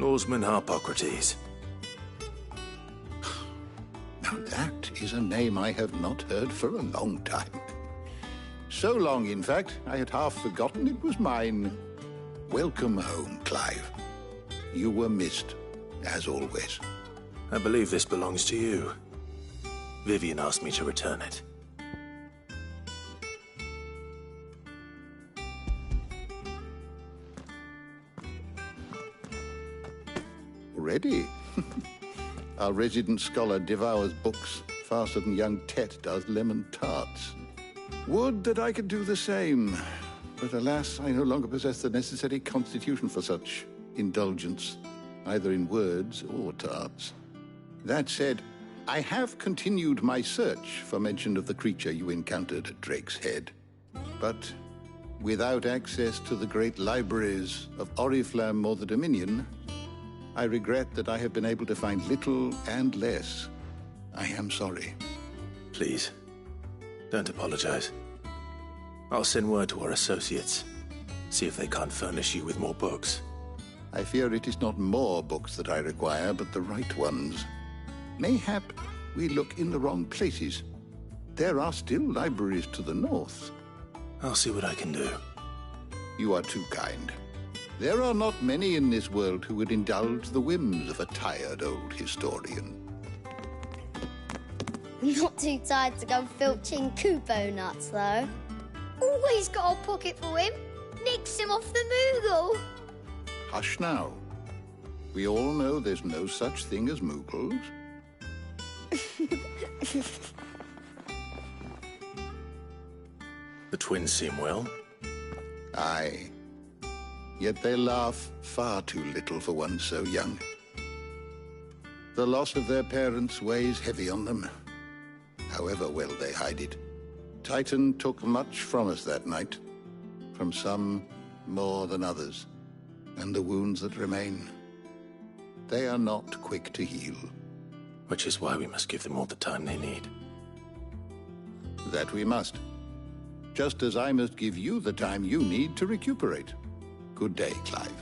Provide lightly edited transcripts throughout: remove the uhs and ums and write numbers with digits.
Norseman Harpocrates. Now that is a name I have not heard for a long time. So long, in fact, I had half forgotten it was mine. Welcome home, Clive. You were missed, as always. I believe this belongs to you. Vivian asked me to return it. Already? Our resident scholar devours books faster than young Tet does lemon tarts. Would that I could do the same. But alas, I no longer possess the necessary constitution for such indulgence, either in words or tarts. That said, I have continued my search for mention of the creature you encountered at Drake's Head. But without access to the great libraries of Oriflamme or the Dominion, I regret that I have been able to find little and less. I am sorry. Please, don't apologize. I'll send word to our associates. See if they can't furnish you with more books. I fear it is not more books that I require, but the right ones. Mayhap we look in the wrong places. There are still libraries to the north. I'll see what I can do. You are too kind. There are not many in this world who would indulge the whims of a tired old historian. Not too tired to go filching Kupo nuts, though. Always got a pocket for him. Nicks him off the Moogle. Hush now. We all know there's no such thing as Moogles. The twins seem well. Aye. Yet they laugh far too little for one so young. The loss of their parents weighs heavy on them, however well they hide it. Titan took much from us that night, from some more than others, and the wounds that remain, they are not quick to heal. Which is why we must give them all the time they need. That we must. Just as I must give you the time you need to recuperate. Good day, Clive.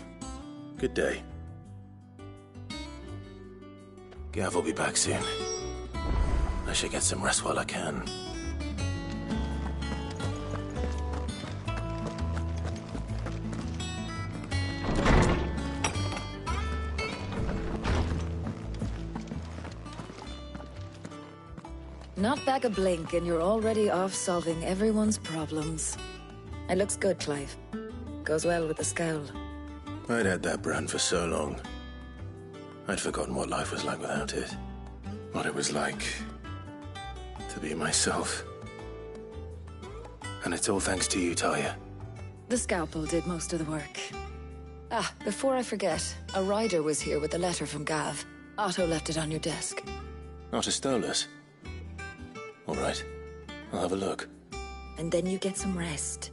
Good day. Gav will be back soon. I should get some rest while I can. Not back a blink and you're already off solving everyone's problems. It looks good, Clive. Goes well with the scowl. I'd had that brand for so long. I'd forgotten what life was like without it. What it was like to be myself. And it's all thanks to you, Talia. The scalpel did most of the work. Ah, before I forget, a rider was here with a letter from Gav. Otto left it on your desk. Otto stole us. All right, I'll have a look. And then you get some rest.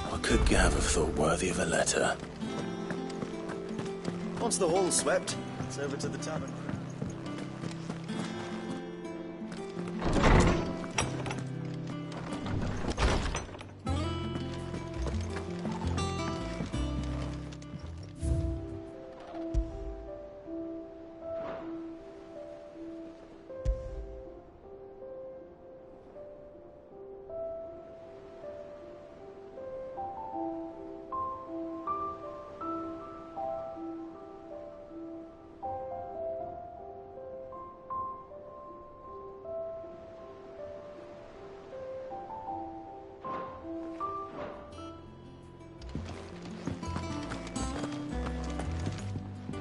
What could Gav have thought worthy of a letter? Once the hall's swept, it's over to the tavern.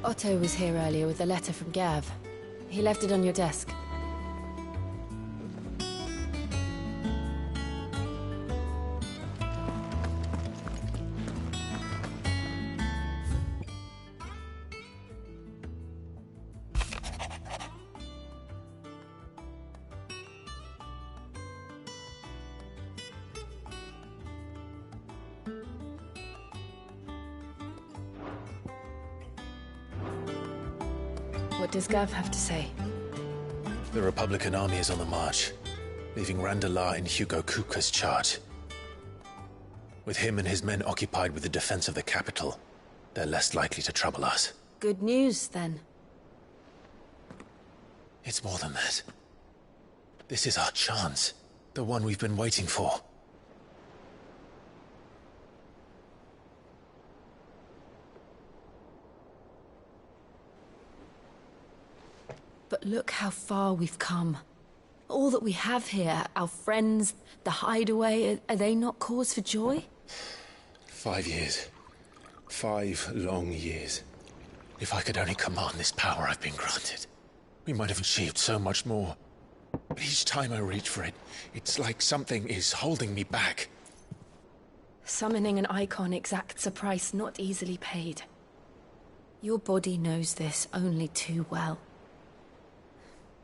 Otto was here earlier with a letter from Gav. He left it on your desk. What does Gav have to say? The Republican army is on the march, leaving Randalar in Hugo Kuka's charge. With him and his men occupied with the defense of the capital, they're less likely to trouble us. Good news, then. It's more than that. This is our chance. The one we've been waiting for. But look how far we've come. All that we have here, our friends, the hideaway, are they not cause for joy? 5 years. 5 long years. If I could only command this power I've been granted, we might have achieved so much more. But each time I reach for it, it's like something is holding me back. Summoning an icon exacts a price not easily paid. Your body knows this only too well.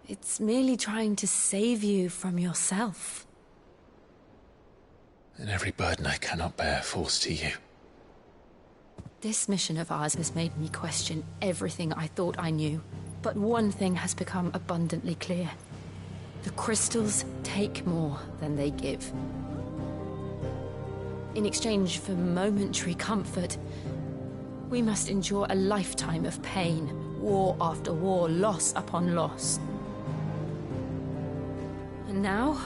It's merely trying to save you from yourself. And every burden I cannot bear falls to you. This mission of ours has made me question everything I thought I knew. But one thing has become abundantly clear. The crystals take more than they give. In exchange for momentary comfort, we must endure a lifetime of pain, war after war, loss upon loss. And now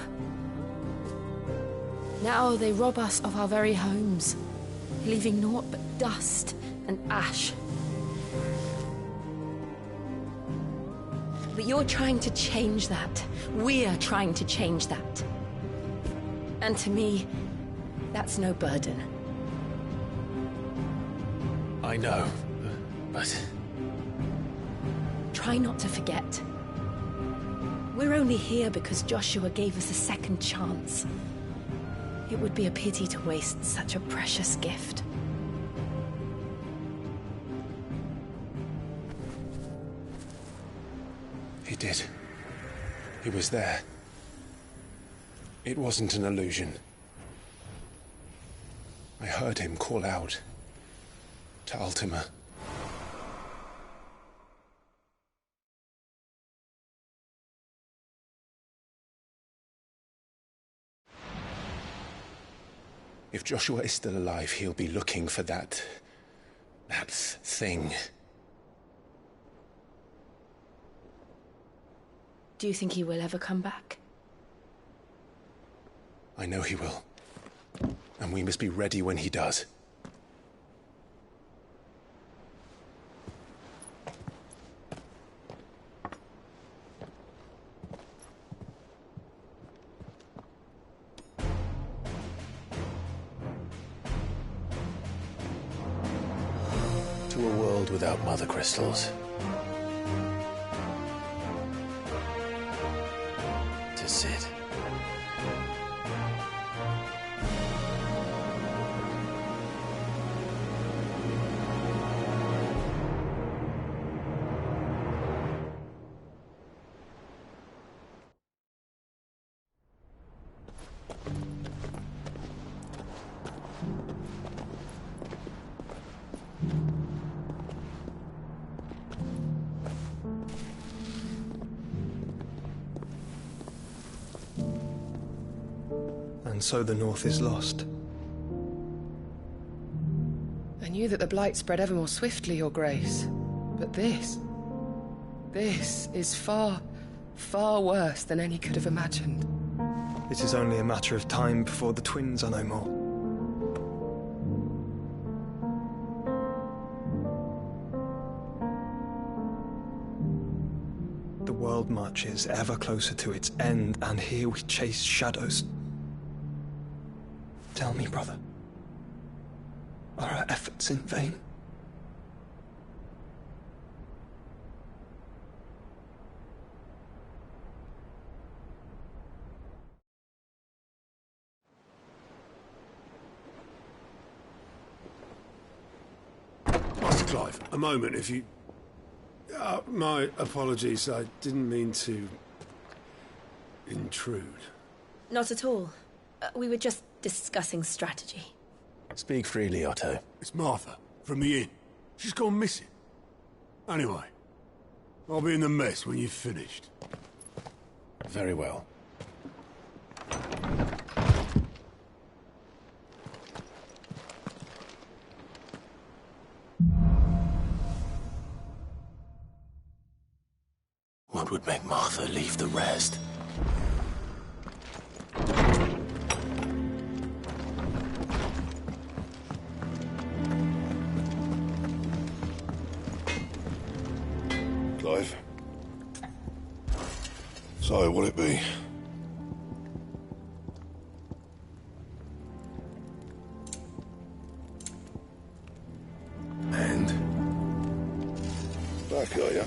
they rob us of our very homes, leaving naught but dust and ash. But you're trying to change that. We're trying to change that. And to me, that's no burden. I know, but... Try not to forget. We're only here because Joshua gave us a second chance. It would be a pity to waste such a precious gift. He did. He was there. It wasn't an illusion. I heard him call out to Ultima. If Joshua is still alive, he'll be looking for that thing. Do you think he will ever come back? I know he will. And we must be ready when he does. To a world without mother crystals. To Sid. And so the North is lost. I knew that the Blight spread ever more swiftly, Your Grace. But this is far, far worse than any could have imagined. It is only a matter of time before the twins are no more. The world marches ever closer to its end, and here we chase shadows. Tell me, brother, are our efforts in vain? Master Clive, a moment, if you... my apologies, I didn't mean to... intrude. Not at all. We were just discussing strategy. Speak freely, Otto. It's Martha, from the inn. She's gone missing. Anyway, I'll be in the mess when you've finished. Very well. What would make Martha leave the rest? Clive. So, what'll it be? And? Back, are ya?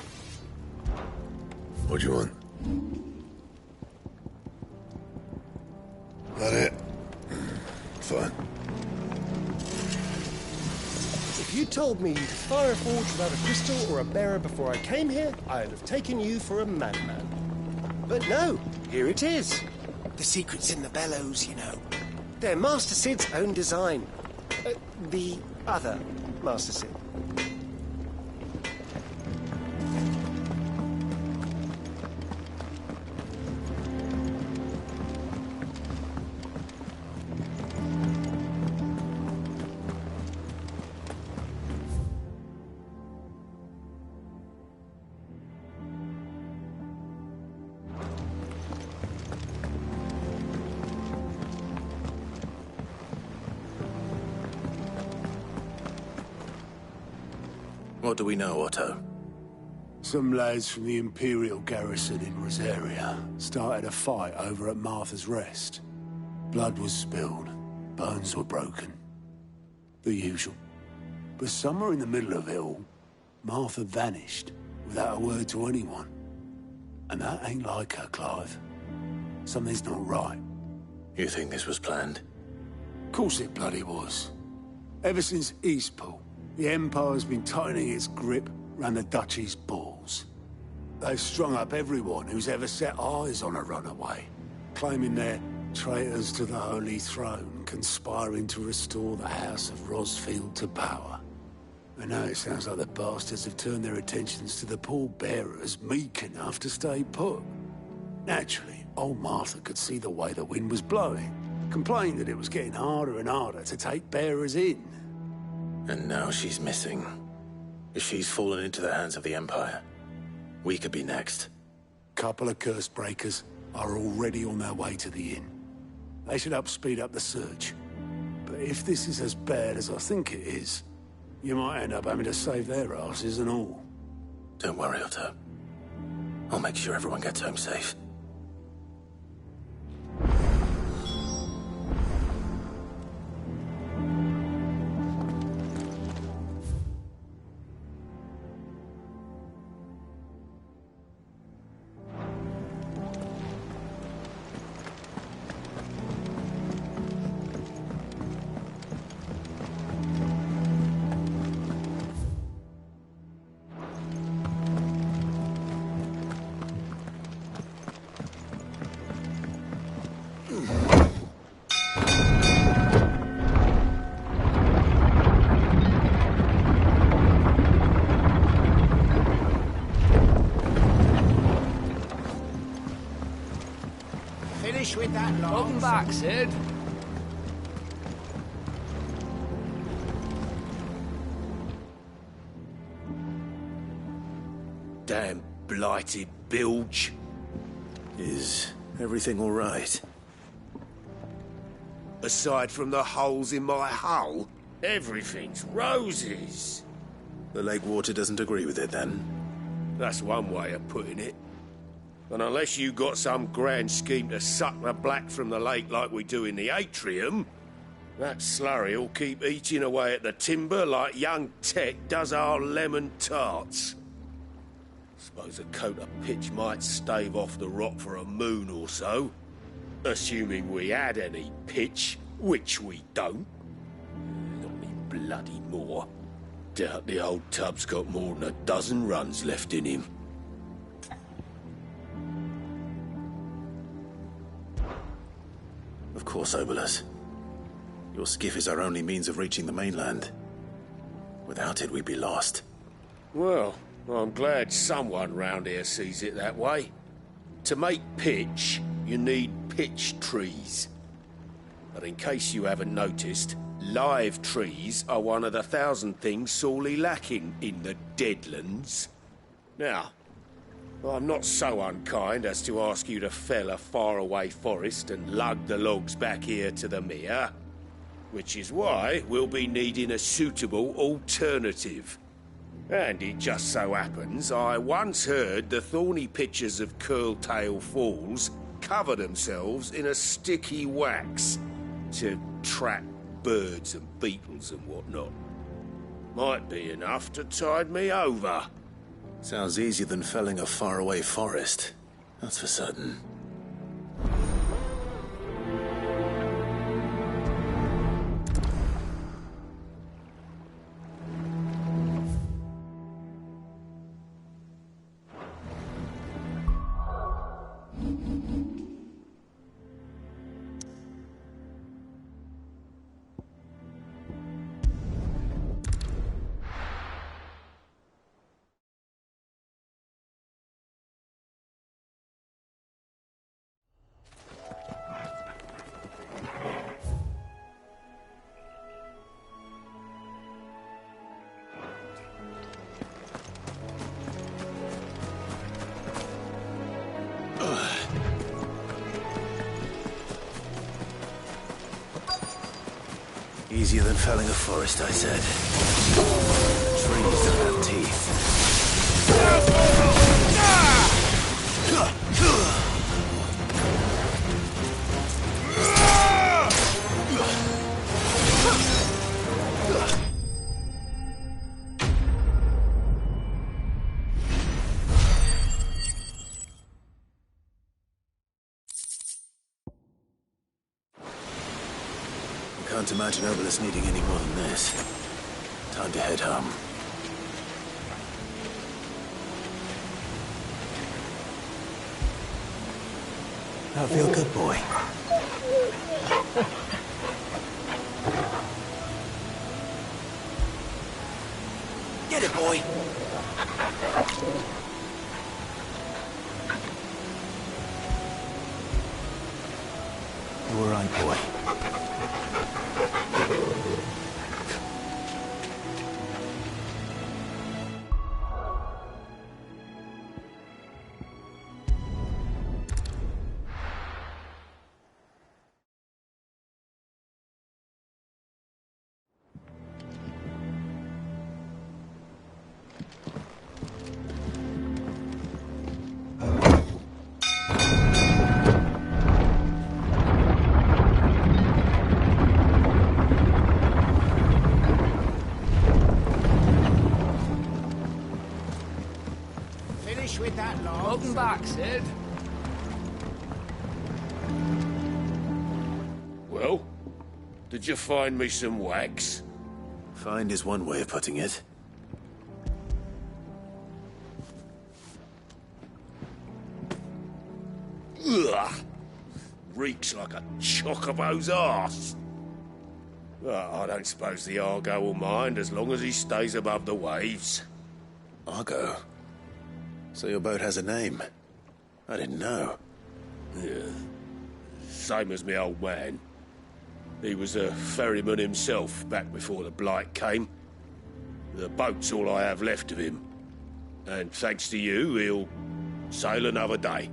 What do you want? That it? Fine. If you told me to fire a forge without a crystal or a bearer before I came here, I'd have taken you for a madman. But no, here it is. The secret's in the bellows, you know. They're Master Sid's own design. The other Master Sid. What do we know, Otto? Some lads from the Imperial garrison in Rosaria started a fight over at Martha's Rest. Blood was spilled, bones were broken. The usual. But somewhere in the middle of it all, Martha vanished without a word to anyone. And that ain't like her, Clive. Something's not right. You think this was planned? Of course it bloody was. Ever since Eastpool, the Empire's been tightening its grip round the Duchy's balls. They've strung up everyone who's ever set eyes on a runaway, claiming they're traitors to the Holy Throne, conspiring to restore the House of Rosfield to power. And now it sounds like the bastards have turned their attentions to the pallbearers meek enough to stay put. Naturally, old Martha could see the way the wind was blowing, complained that it was getting harder and harder to take bearers in. And now she's missing. If she's fallen into the hands of the Empire, we could be next. Couple of curse breakers are already on their way to the inn. They should help speed up the search. But if this is as bad as I think it is, you might end up having to save their asses and all. Don't worry, Otto. I'll make sure everyone gets home safe. With that long. Welcome back, Sid. Damn blighted bilge. Is everything all right? Aside from the holes in my hull, everything's roses. The lake water doesn't agree with it, then? That's one way of putting it. And unless you got some grand scheme to suck the black from the lake like we do in the atrium, that slurry'll keep eating away at the timber like young Tech does our lemon tarts. Suppose a coat of pitch might stave off the rot for a moon or so, assuming we had any pitch, which we don't. Not any bloody more. Doubt the old tub's got more than a dozen runs left in him. Of course, Obolus. Your skiff is our only means of reaching the mainland. Without it, we'd be lost. Well, I'm glad someone round here sees it that way. To make pitch, you need pitch trees. But in case you haven't noticed, live trees are one of the 1,000 things sorely lacking in the Deadlands. Now, I'm not so unkind as to ask you to fell a faraway forest and lug the logs back here to the mere, which is why we'll be needing a suitable alternative. And it just so happens I once heard the thorny pitchers of Curltail Falls cover themselves in a sticky wax to trap birds and beetles and whatnot. Might be enough to tide me over. Sounds easier than felling a faraway forest. That's for certain. Easier than felling a forest, I said. Trees don't have teeth. Can't imagine Obelisk needing any more than this. Time to head home. I feel good, boy. Get it, boy. You all right, boy? With that, Lord. Welcome back, Sid. Well, did you find me some wax? Find is one way of putting it. Ugh! Reeks like a chocobo's arse. I don't suppose the Argo will mind as long as he stays above the waves. Argo? So your boat has a name? I didn't know. Yeah. Same as me old man. He was a ferryman himself back before the Blight came. The boat's all I have left of him. And thanks to you, he'll sail another day.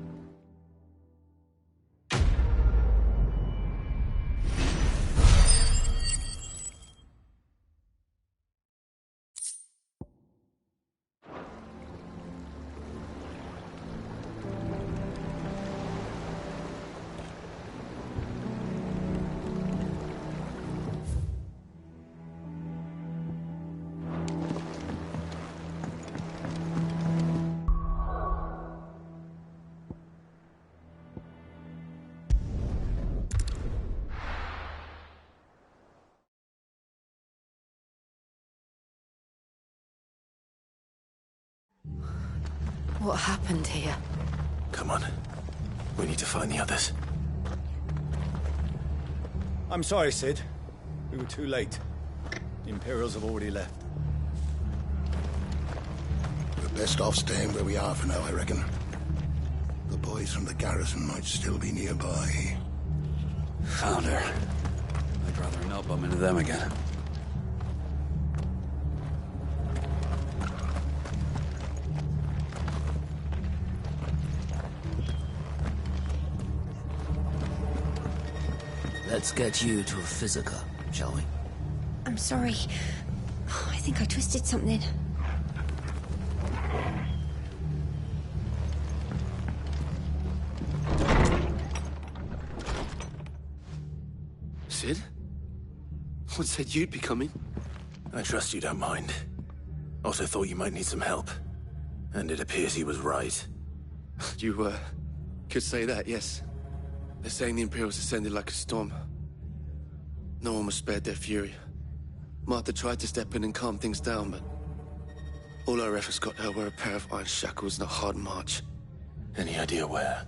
What happened here? Come on. We need to find the others. I'm sorry, Sid. We were too late. The Imperials have already left. We're best off staying where we are for now, I reckon. The boys from the garrison might still be nearby. Found her. I'd rather not bump into them again. Let's get you to a physica, shall we? I'm sorry. I think I twisted something. Sid? What said you'd be coming? I trust you don't mind. Also thought you might need some help. And it appears he was right. You, could say that, yes. They're saying the Imperials ascended like a storm. No one was spared their fury. Martha tried to step in and calm things down, but all our efforts got her were a pair of iron shackles and a hard march. Any idea where?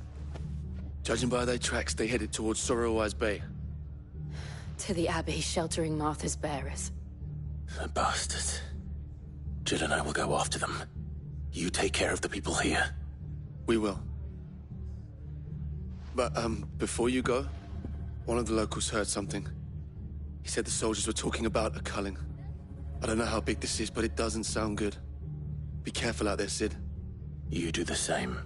Judging by their tracks, they headed towards Sorrowwise Bay. To the Abbey, sheltering Martha's bearers. The bastards. Jill and I will go after them. You take care of the people here. We will. But, before you go, one of the locals heard something. He said the soldiers were talking about a culling. I don't know how big this is, but it doesn't sound good. Be careful out there, Sid. You do the same.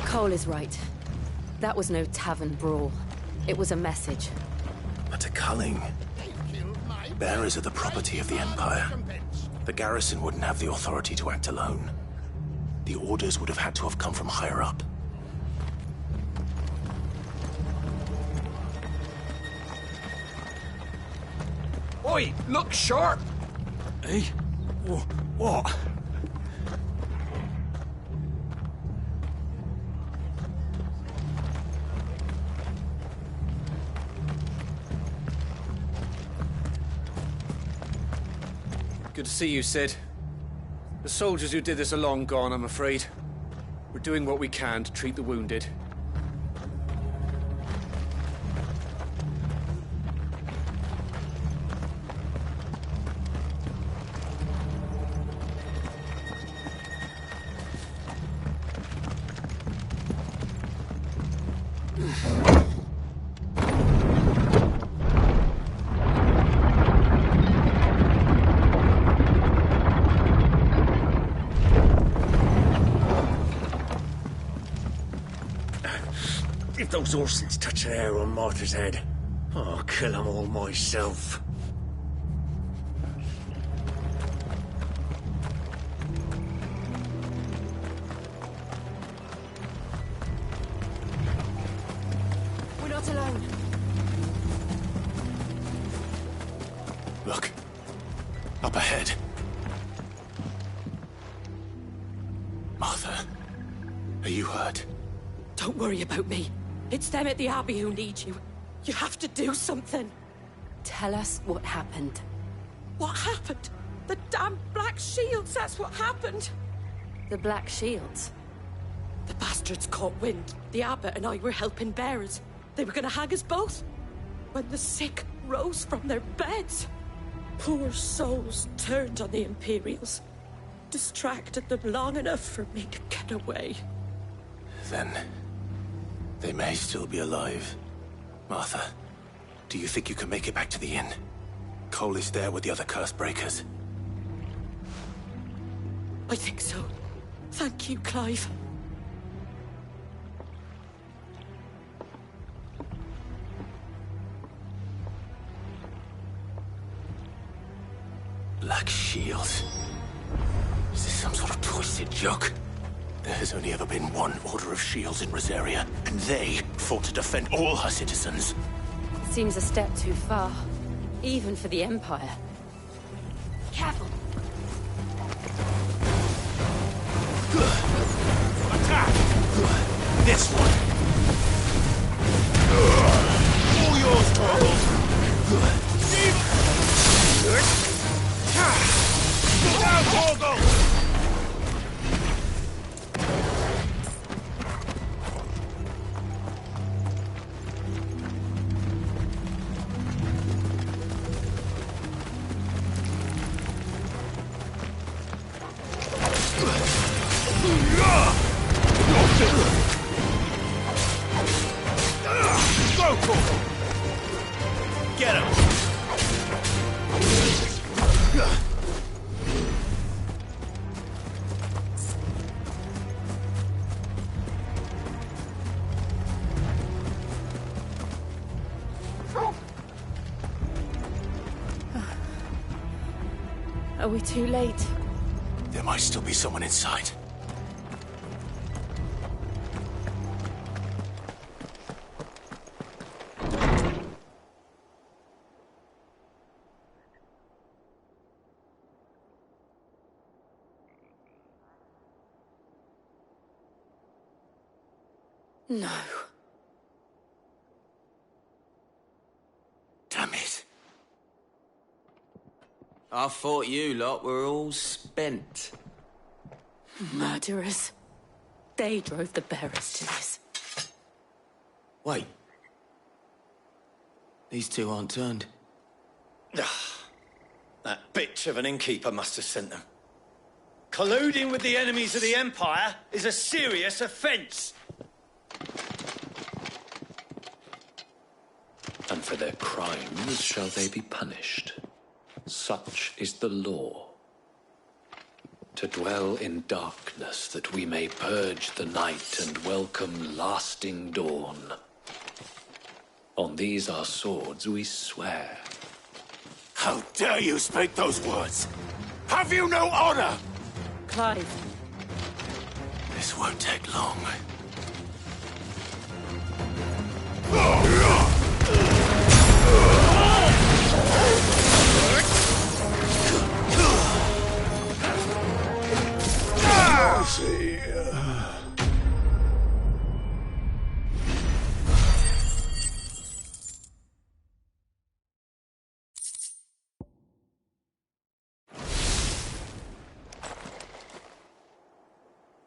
Cole is right. That was no tavern brawl. It was a message. But a culling. Bearers are the property of the Empire. The garrison wouldn't have the authority to act alone. The orders would have had to have come from higher up. Oi, look sharp! Hey? What? Good to see you, Sid. The soldiers who did this are long gone, I'm afraid. We're doing what we can to treat the wounded. If those Orsons touch an hair on Martha's head, I'll kill them all myself. We're not alone. Look. Up ahead. Martha. Are you hurt? Don't worry about me. It's them at the Abbey who need you. You have to do something. Tell us what happened. What happened? The damn Black Shields, that's what happened. The Black Shields? The bastards caught wind. The Abbot and I were helping bearers. They were gonna hang us both. When the sick rose from their beds, poor souls turned on the Imperials. Distracted them long enough for me to get away. Then they may still be alive. Martha, do you think you can make it back to the inn? Cole is there with the other curse breakers. I think so. Thank you, Clive. Black Shields. Is this some sort of twisted joke? There has only ever been one Order of Shields in Rosaria, and they fought to defend all her citizens. It seems a step too far, even for the Empire. Careful! Attack! This one! All yours, Torgal! Look out, Torgal! get him! Are we too late? There might still be someone inside. No. Damn it. I thought you lot were all spent. Murderers. They drove the bearers to this. Wait. These two aren't turned. That bitch of an innkeeper must have sent them. Colluding with the enemies of the Empire is a serious offence. And for their crimes shall they be punished. Such is the law. To dwell in darkness that we may purge the night and welcome lasting dawn. On these our swords we swear. How dare you speak those words? Have you no honor? Clive. This won't take long. See.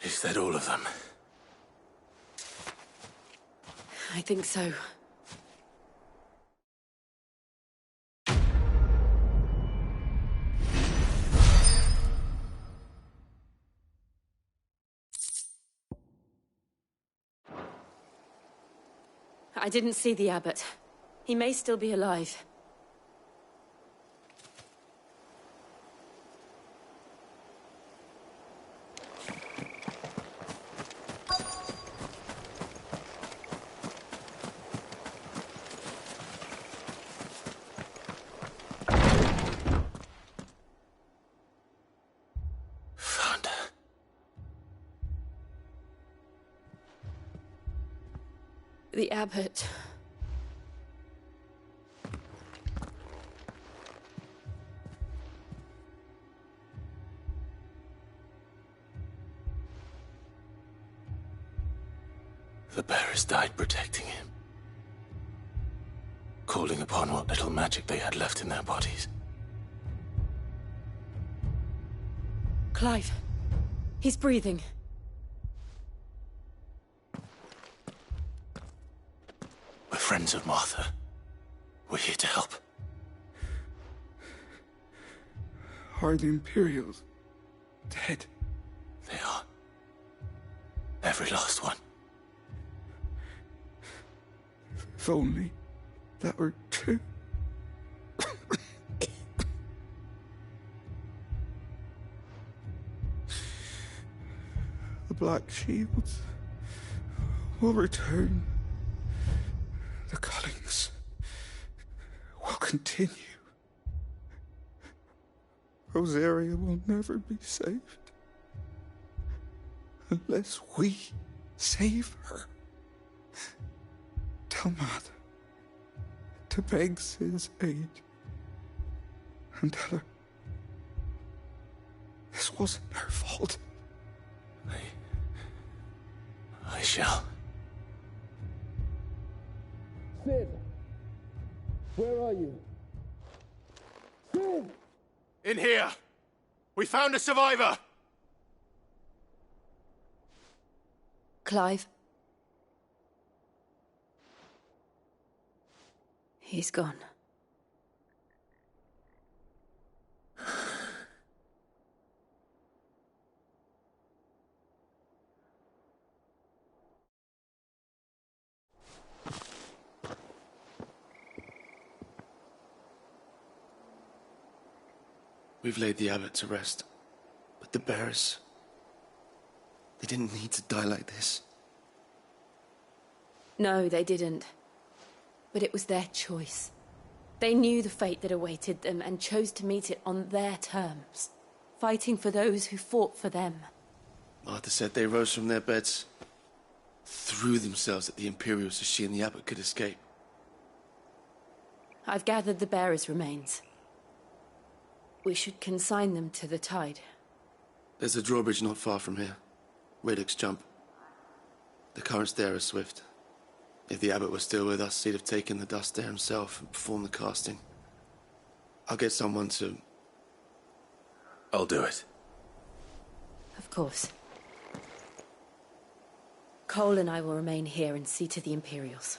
Is that all of them? I think so. I didn't see the abbot. He may still be alive. Found her. The abbot. The bearers died protecting him. Calling upon what little magic they had left in their bodies. Clive. He's breathing. We're friends of Martha. We're here to help. Are the Imperials dead? They are. Every last one. If only that were true. The Black Shields will return. The Cullings will continue. Rosaria will never be saved unless we save her. Tell Mother to beg Sid's aid and tell her this wasn't her fault. I shall. Sid! Where are you? Sid! In here! We found a survivor! Clive. He's gone. We've laid the abbot to rest. But the bearers... they didn't need to die like this. No, they didn't. But it was their choice. They knew the fate that awaited them and chose to meet it on their terms, fighting for those who fought for them. Martha said they rose from their beds, threw themselves at the Imperials so she and the abbot could escape. I've gathered the bearers' remains. We should consign them to the tide. There's a drawbridge not far from here. Radix Jump. The currents there are swift. If the abbot was still with us, he'd have taken the dust there himself and performed the casting. I'll get someone to... I'll do it. Of course. Cole and I will remain here and see to the Imperials.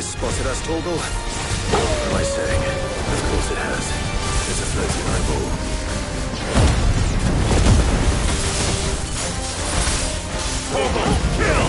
Spotted us, Torgal? What am I saying? Of course it has. It's a floating eyeball. Torgal, kill!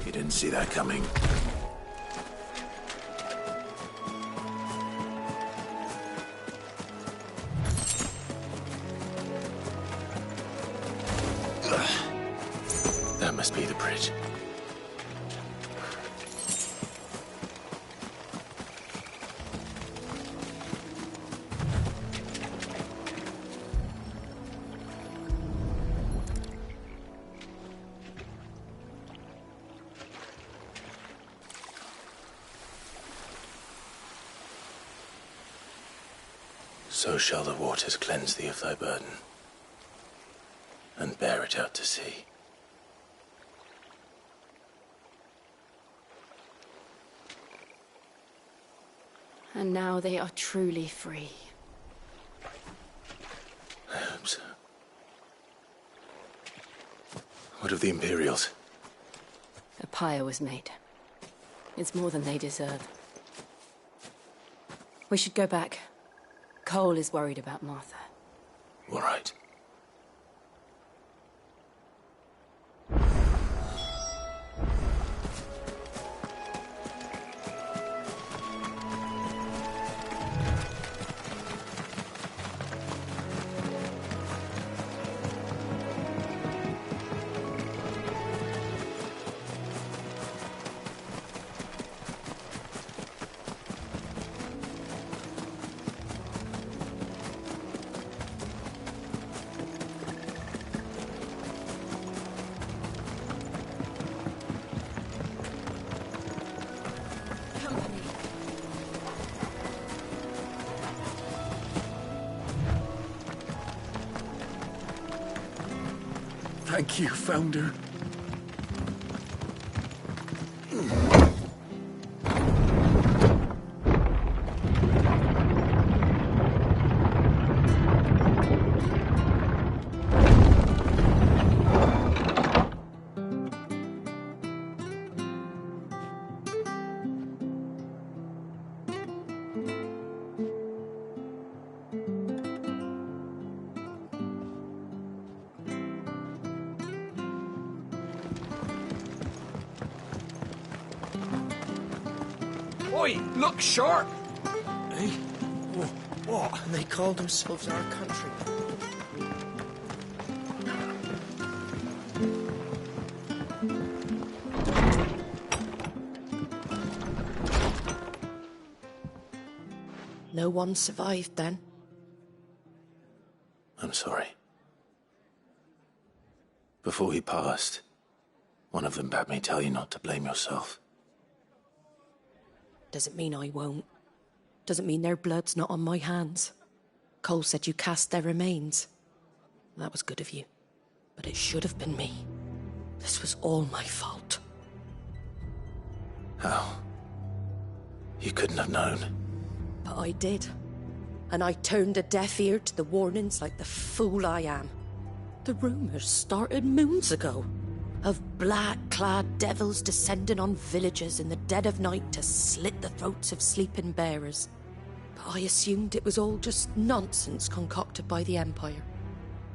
You didn't see that coming. That must be the bridge. So shall the waters cleanse thee of thy burden, and bear it out to sea. And now they are truly free. I hope so. What of the Imperials? A pyre was made. It's more than they deserve. We should go back. Cole is worried about Martha. All right. Thank you, Founder. Oi, look sharp! Hey? What? And they call themselves our country. No one survived then. I'm sorry. Before he passed, one of them bade me tell you not to blame yourself. Doesn't mean I won't. Doesn't mean their blood's not on my hands. Cole said you cast their remains. That was good of you. But it should have been me. This was all my fault. How? You couldn't have known. But I did. And I turned a deaf ear to the warnings like the fool I am. The rumours started moons ago. Of black-clad devils descending on villages in the dead of night to slit the throats of sleeping bearers. But I assumed it was all just nonsense concocted by the Empire.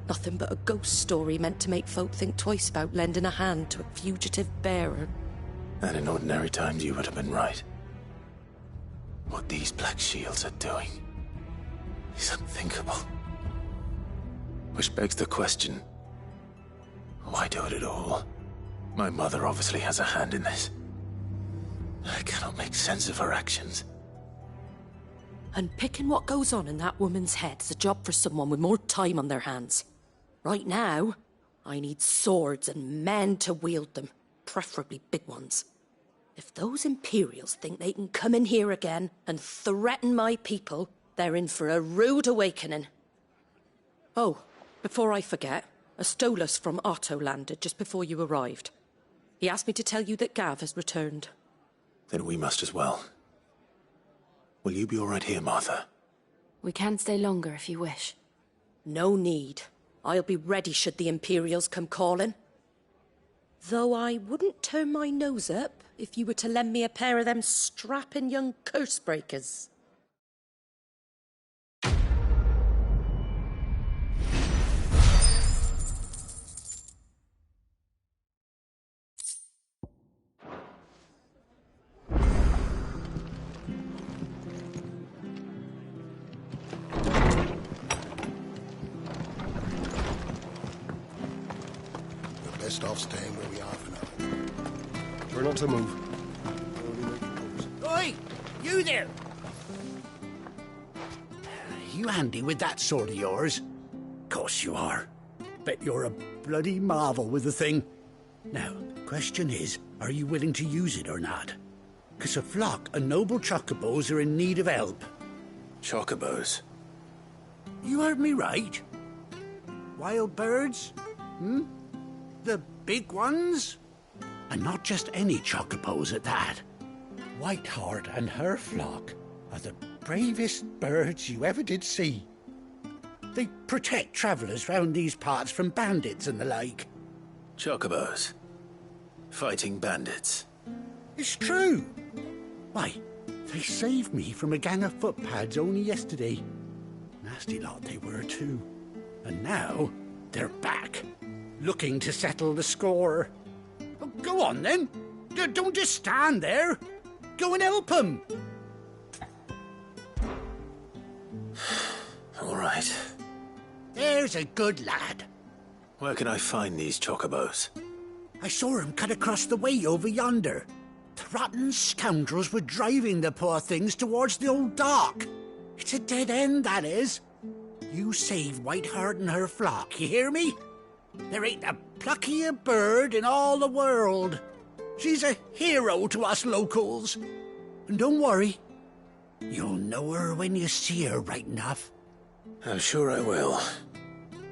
Nothing but a ghost story meant to make folk think twice about lending a hand to a fugitive bearer. And in ordinary times you would have been right. What these Black Shields are doing is unthinkable. Which begs the question, why do it at all? My mother obviously has a hand in this. I cannot make sense of her actions. And picking what goes on in that woman's head is a job for someone with more time on their hands. Right now, I need swords and men to wield them, preferably big ones. If those Imperials think they can come in here again and threaten my people, they're in for a rude awakening. Oh, before I forget, a Stolas from Otto landed just before you arrived. He asked me to tell you that Gav has returned. Then we must as well. Will you be all right here, Martha? We can stay longer if you wish. No need. I'll be ready should the Imperials come calling. Though I wouldn't turn my nose up if you were to lend me a pair of them strapping young curse-breakers. Best off staying where we are for now. We're not to move. Oi! You there! You handy with that sword of yours? Course you are. Bet you're a bloody marvel with the thing. Now, question is, are you willing to use it or not? 'Cause a flock of noble chocobos are in need of help. Chocobos? You heard me right. Wild birds? The big ones? And not just any chocobos at that. Whiteheart and her flock are the bravest birds you ever did see. They protect travellers round these parts from bandits and the like. Chocobos? Fighting bandits? It's true. Why, they saved me from a gang of footpads only yesterday. Nasty lot they were too. And now they're back, looking to settle the score. Oh, go on then. Don't just stand there. Go and help them. All right. There's a good lad. Where can I find these chocobos? I saw him cut across the way over yonder. The rotten scoundrels were driving the poor things towards the old dock. It's a dead end, that is. You save Whiteheart and her flock, you hear me? There ain't a pluckier bird in all the world. She's a hero to us locals. And don't worry, you'll know her when you see her right enough. I'm sure I will.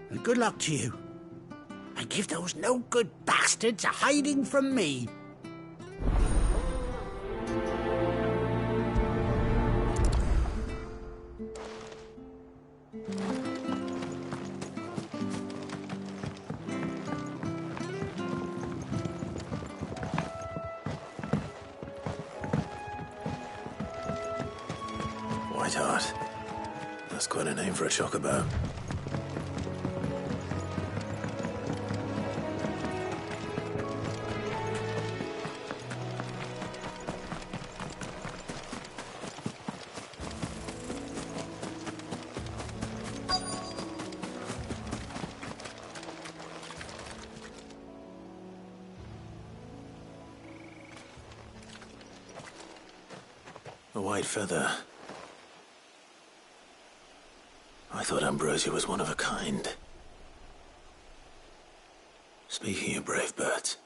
And good luck to you. I give those no-good bastards a hiding from me. Whiteheart. That's quite a name for a chocobo. A white feather. I thought Ambrosia was one of a kind. Speaking of brave birds.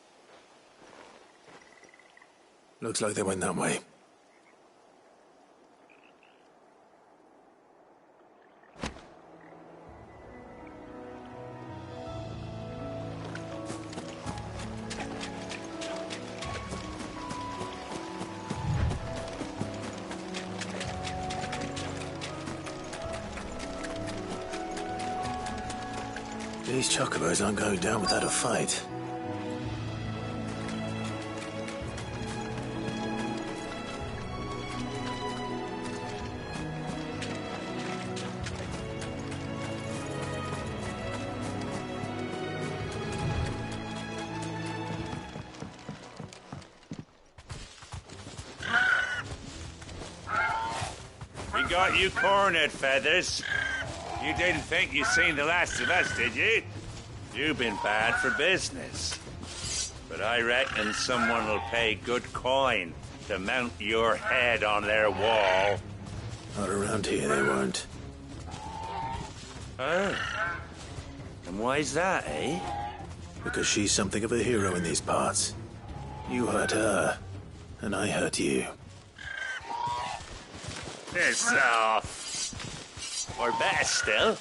Looks like they went that way. These chocobos aren't going down without a fight. We got you cornered, Feathers. You didn't think you'd seen the last of us, did you? You've been bad for business. But I reckon someone will pay good coin to mount your head on their wall. Not around here, they won't. Oh. And why's that, eh? Because she's something of a hero in these parts. You hurt her, and I hurt you. Piss off. Or better still,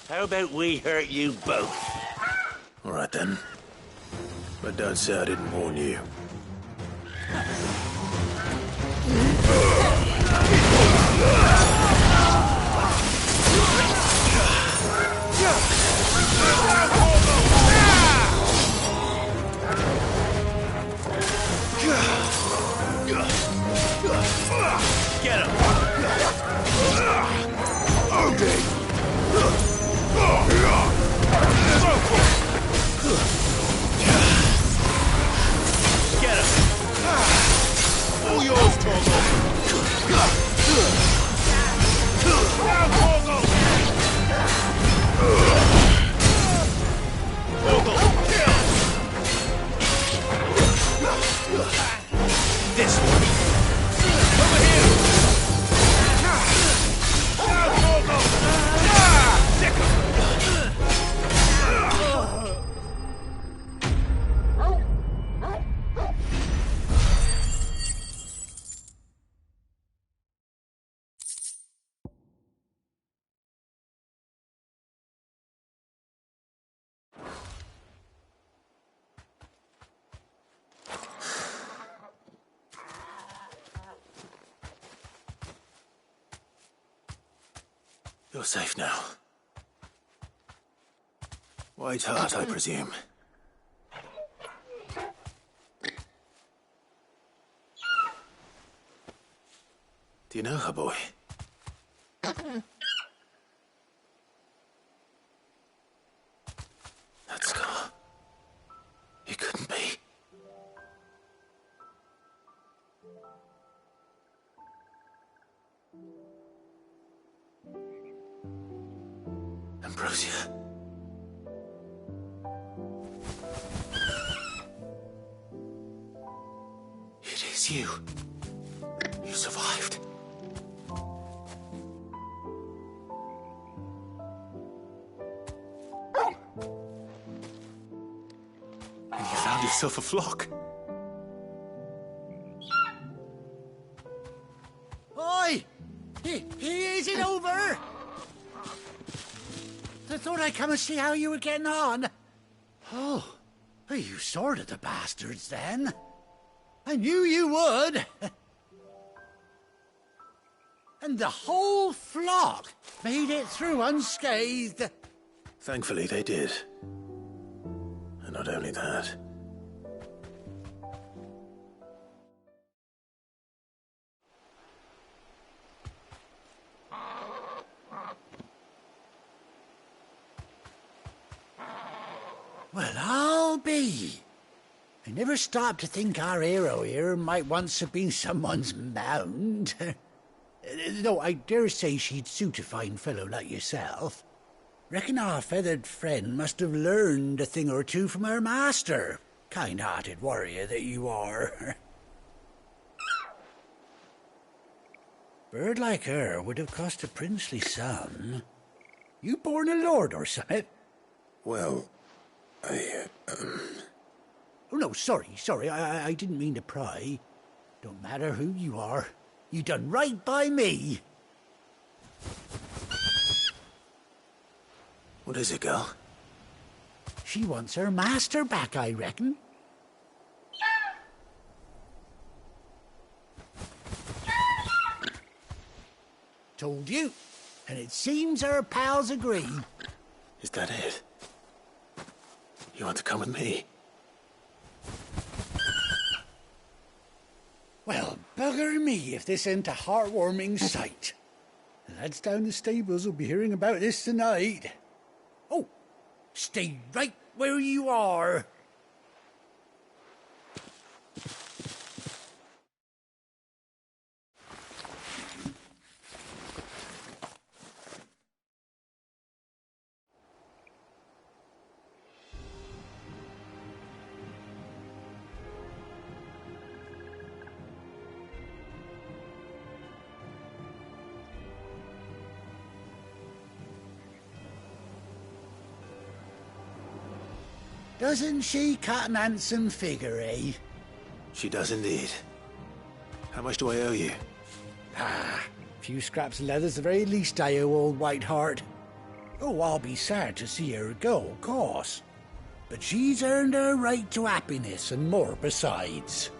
how about we hurt you both? All right then. But don't say I didn't warn you. Get him! Get him! All yours, Torgo! Down, Torgo! Torgo, kill! This one! Over here! Down, Torgo! Stick him! You're safe now. Whiteheart, I presume. Do you know her, boy? That scar. It couldn't be. Ambrosia. It is you. You survived. And you found yourself a flock. Oi! Is it over? I thought I'd come and see how you were getting on. Oh, you sorted the bastards then. I knew you would. And the whole flock made it through unscathed. Thankfully, they did. And not only that. Well, I'll be. I never stopped to think our hero here might once have been someone's mount. Though I dare say she'd suit a fine fellow like yourself. Reckon our feathered friend must have learned a thing or two from her master. Kind-hearted warrior that you are. Bird like her would have cost a princely sum. You born a lord or something? Well, Oh, no, sorry. I didn't mean to pry. Don't matter who you are. You done right by me. What is it, girl? She wants her master back, I reckon. Told you. And it seems her pals agree. Is that it? You want to come with me? Well, bugger me if this ain't a heartwarming sight. The lads down the stables will be hearing about this tonight. Oh, stay right where you are. Doesn't she cut an handsome figure, eh? She does indeed. How much do I owe you? A few scraps of leather's the very least I owe old Whiteheart. Oh, I'll be sad to see her go, of course. But she's earned her right to happiness and more besides.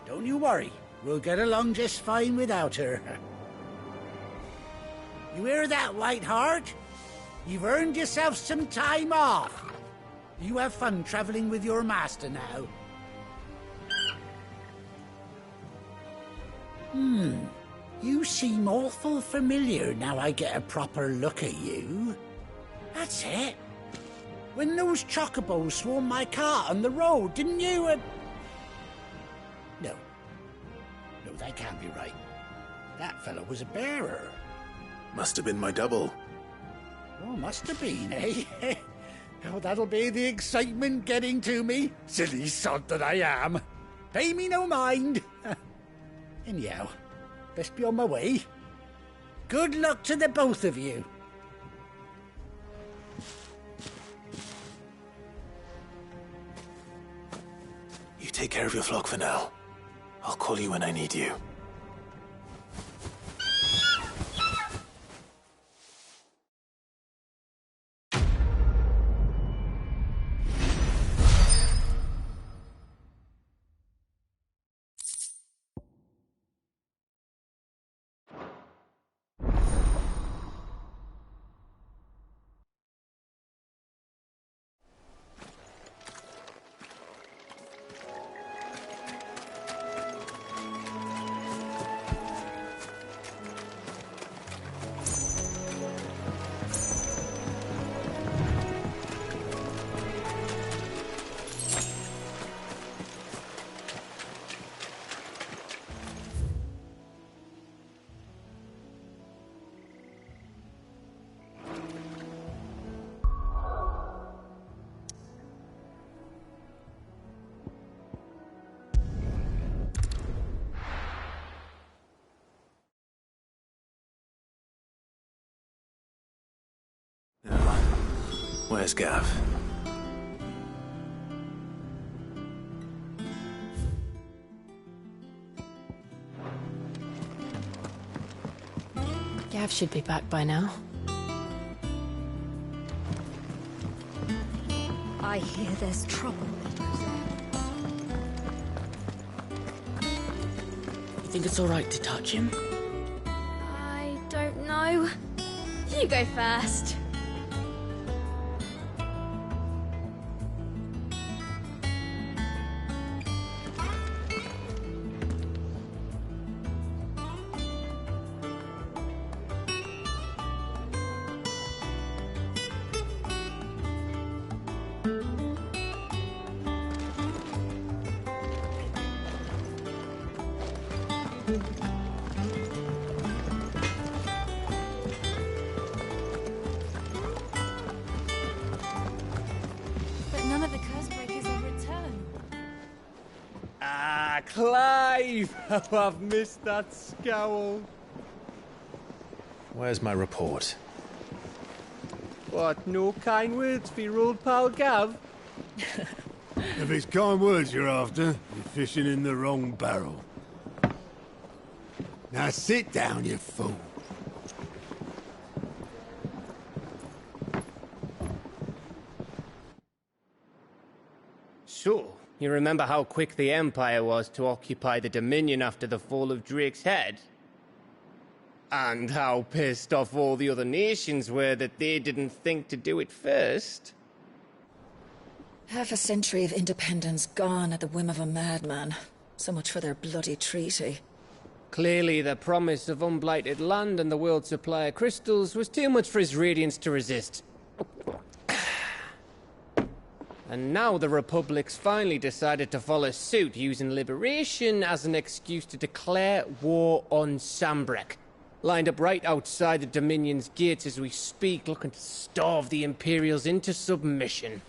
Don't you worry, we'll get along just fine without her. You hear that, Whiteheart? You've earned yourself some time off. You have fun traveling with your master now. You seem awful familiar now I get a proper look at you. That's it. When those chocobos swarmed my cart on the road, didn't you? No, that can't be right. That fellow was a bearer. Must have been my double. Oh, must have been, eh? Oh, that'll be the excitement getting to me. Silly sod that I am. Pay me no mind. Anyhow, best be on my way. Good luck to the both of you. You take care of your flock for now. I'll call you when I need you. Where's Gav? Gav should be back by now. I hear there's trouble. You think it's all right to touch him? I don't know. You go first. But none of the curse breakers have returned. Ah, Clive! How I've missed that scowl. Where's my report? What, no kind words for your old pal Gav? If it's kind words you're after, you're fishing in the wrong barrel. Now sit down, you fool. So, you remember how quick the Empire was to occupy the Dominion after the fall of Drake's head? And how pissed off all the other nations were that they didn't think to do it first? Half a century of independence gone at the whim of a madman. So much for their bloody treaty. Clearly, the promise of unblighted land and the world's supply of crystals was too much for his radiance to resist. And now the Republic's finally decided to follow suit, using liberation as an excuse to declare war on Sambrek. Lined up right outside the Dominion's gates as we speak, looking to starve the Imperials into submission.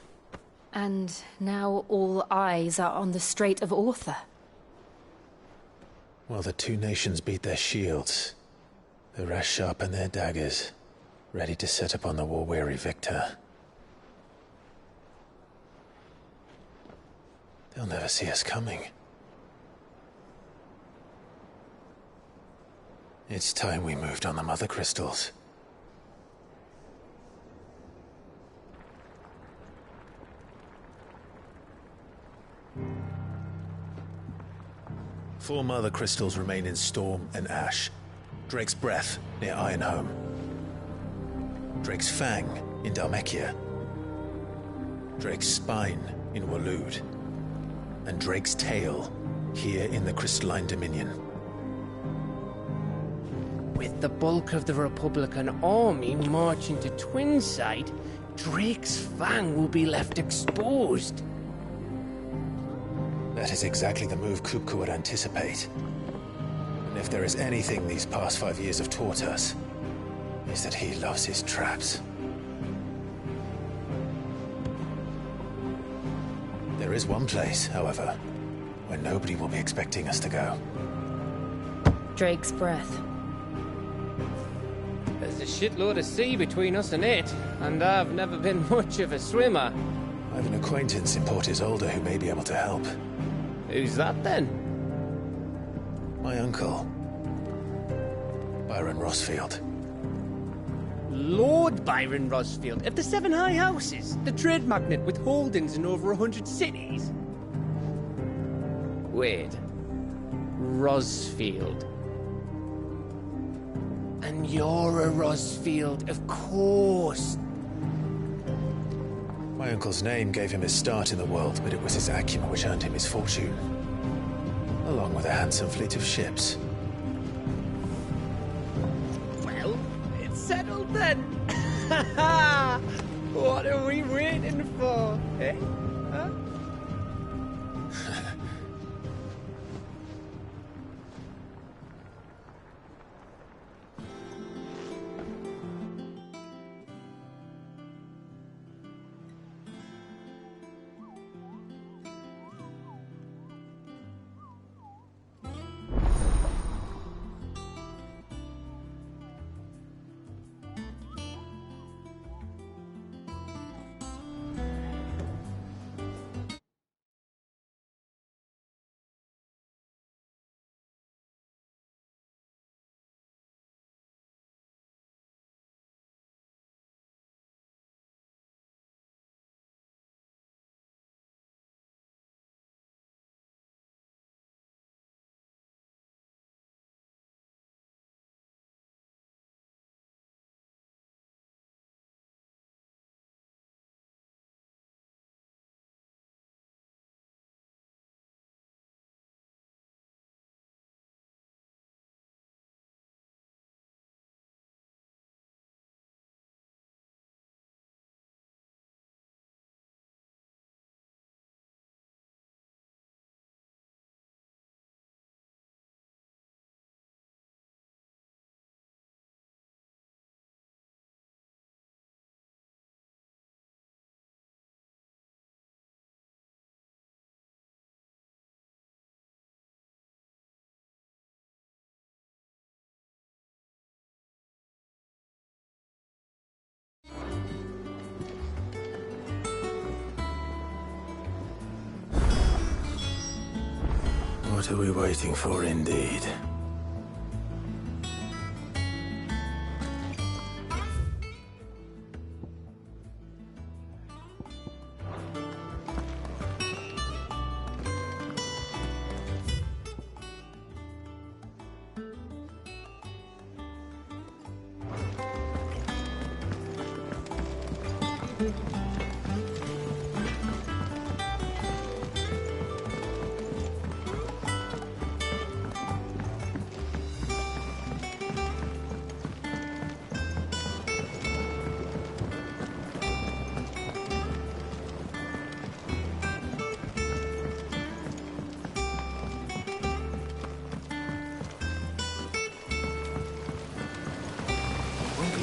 And now all eyes are on the Strait of Author. Well, the two nations beat their shields. The rest sharpen their daggers, ready to set upon the war-weary victor. They'll never see us coming. It's time we moved on the Mother Crystals. Four Mother Crystals remain in Storm and Ash. Drake's Breath near Ironhome. Drake's Fang in Dhalmekia. Drake's Spine in Waloed. And Drake's Tail here in the Crystalline Dominion. With the bulk of the Republican army marching to Twinside, Drake's Fang will be left exposed. That is exactly the move Kupka would anticipate. And if there is anything these past 5 years have taught us, is that he loves his traps. There is one place, however, where nobody will be expecting us to go. Drake's Breath. There's a shitload of sea between us and it, and I've never been much of a swimmer. I have an acquaintance in Port Isolde who may be able to help. Who's that then? My uncle, Byron Rossfield. Lord Byron Rossfield of the Seven High Houses, the trade magnate with holdings in over 100 cities. Wait, Rossfield. And you're a Rossfield, of course. My uncle's name gave him his start in the world, but it was his acumen which earned him his fortune, along with a handsome fleet of ships. Well, it's settled then. What are we waiting for, eh? Huh? What are we waiting for, indeed?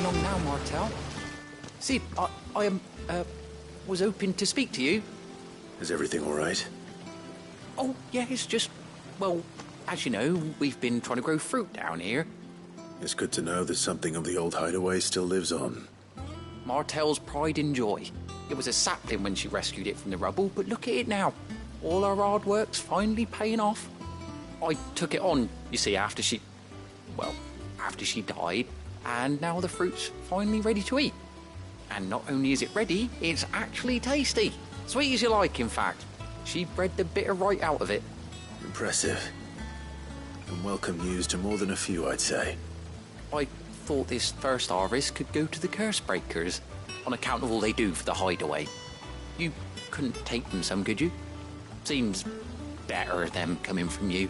Long now, Martel. See, I was hoping to speak to you. Is everything all right? Oh, yeah, it's just, well, as you know, we've been trying to grow fruit down here. It's good to know that something of the old hideaway still lives on. Martel's pride and joy. It was a sapling when she rescued it from the rubble, but look at it now. All our hard work's finally paying off. I took it on, you see, after she died. And now the fruit's finally ready to eat. And not only is it ready, it's actually tasty. Sweet as you like, in fact. She bred the bitter right out of it. Impressive. And welcome news to more than a few, I'd say. I thought this first harvest could go to the curse breakers, on account of all they do for the hideaway. You couldn't take them some, could you? Seems better them coming from you.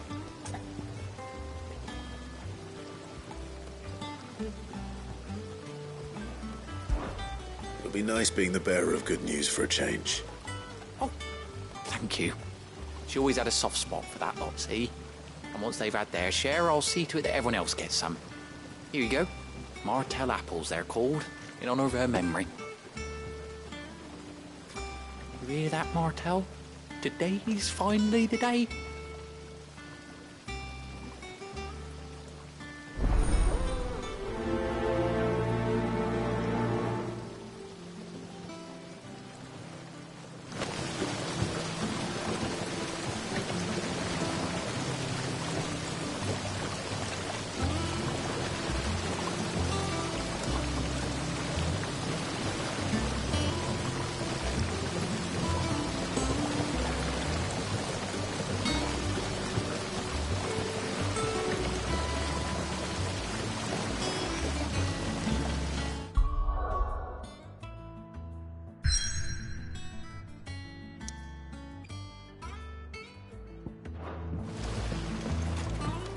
It'll be nice being the bearer of good news for a change. Oh, thank you. She always had a soft spot for that lot, see? And once they've had their share, I'll see to it that everyone else gets some. Here you go. Martel apples, they're called, in honour of her memory. You hear that, Martel? Today's finally the day.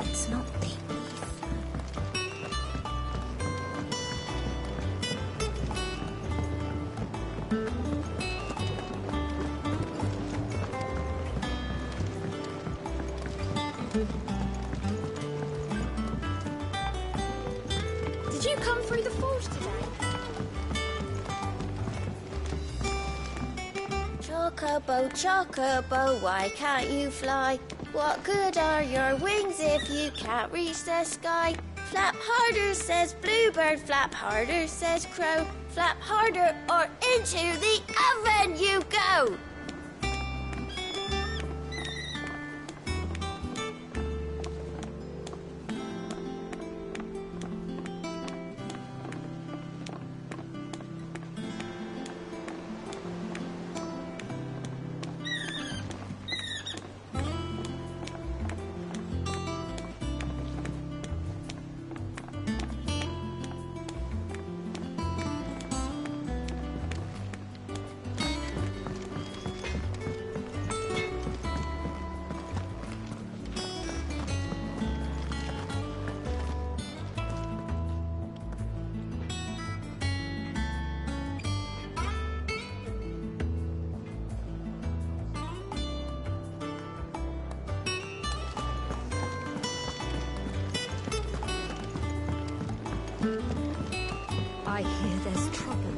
It's not the Did you come through the forge today? Chocobo, Chocobo, why can't you fly? What good are your wings if you can't reach the sky? Flap harder, says bluebird, flap harder, says crow. Flap harder or into the oven you go! I hear there's trouble.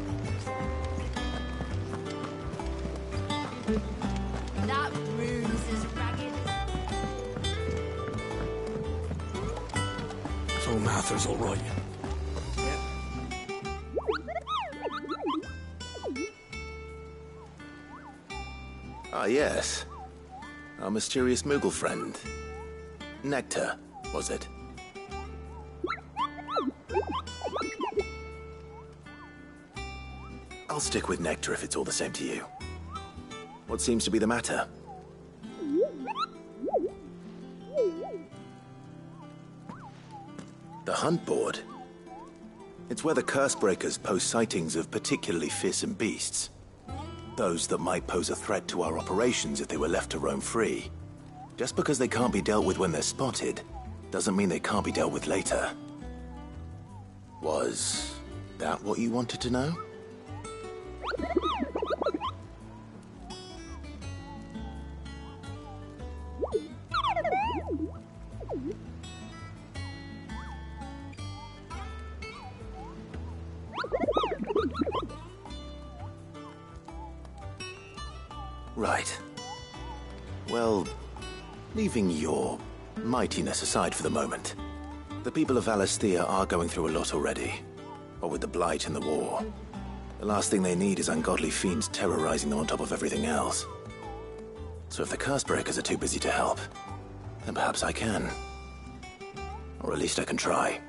That room's as ragged as... So Mather's all right. Ah, yes. Our mysterious Moogle friend. Nectar, was it? I'll stick with nectar if it's all the same to you. What seems to be the matter? The hunt board? It's where the Cursebreakers post sightings of particularly fearsome beasts. Those that might pose a threat to our operations if they were left to roam free. Just because they can't be dealt with when they're spotted, doesn't mean they can't be dealt with later. Was that what you wanted to know? Right. Well, leaving your mightiness aside for the moment, the people of Valisthea are going through a lot already. What with the Blight and the war. The last thing they need is ungodly fiends terrorizing them on top of everything else. So if the Cursebreakers are too busy to help, then perhaps I can. Or at least I can try.